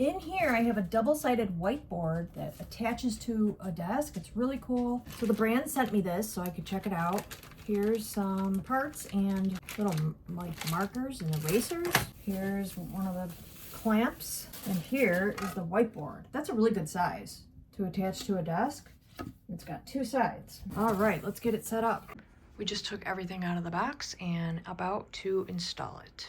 In here, I have a double-sided whiteboard that attaches to a desk. It's really cool. So the brand sent me this so I could check it out. Here's some parts and little like markers and erasers. Here's one of the clamps. And here is the whiteboard. That's a really good size to attach to a desk. It's got two sides. All right, let's get it set up. We just took everything out of the box and about to install it.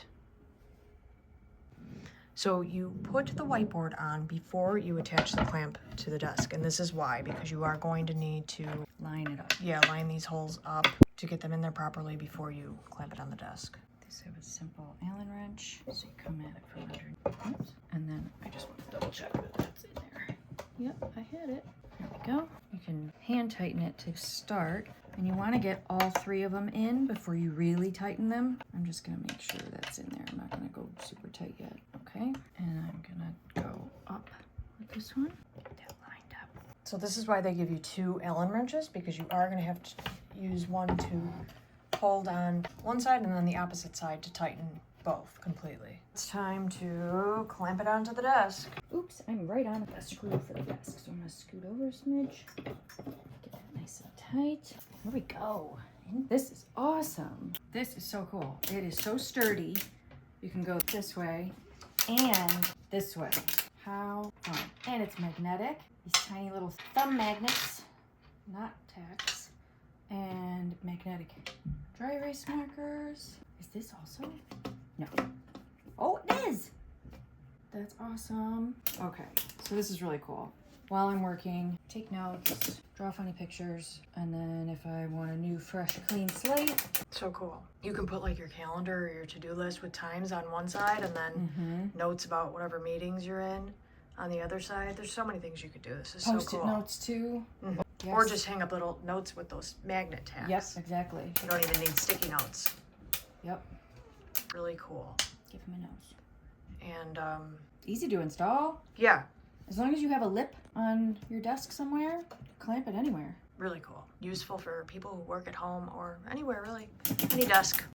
So you put the whiteboard on before you attach the clamp to the desk. And this is why, because you are going to need to Line it up. yeah, line these holes up to get them in there properly before you clamp it on the desk. This have a simple Allen wrench, so you come at it from under. Oops. And then I just want to double check that that's in there. Yep, I had it. There we go. You can hand tighten it to start, and you want to get all three of them in before you really tighten them. I'm just going to make sure that's in there. I'm not going to go super tight yet. Okay, and I'm going to go up with this one. Get that lined up. So this is why they give you two Allen wrenches, because you are going to have to use one to hold on one side and then the opposite side to tighten both completely. It's time to clamp it onto the desk. Oops, I'm right on a screw for the desk, so I'm going to scoot over a smidge. Get that nice and tight. Here we go. And this is awesome. This is so cool. It is so sturdy. You can go this way and this way. How fun. And it's magnetic. These tiny little thumb magnets, not tacks, and magnetic dry erase markers. Is this also? No. Oh, it is! That's awesome. Okay, so this is really cool. While I'm working, take notes, draw funny pictures, and then if I want a new, fresh, clean slate. So cool. You can put like your calendar or your to-do list with times on one side and then notes about whatever meetings you're in on the other side. There's so many things you could do. This is so Post-it cool. notes too. Yes. Or just hang up little notes with those magnet tags. Yes, exactly. You don't even need sticky notes. Yep. Really cool. Give him a nose. And Easy to install. yeah, As long as you have a lip on your desk somewhere, clamp it anywhere. really cool. Useful for people who work at home or anywhere really. Any desk.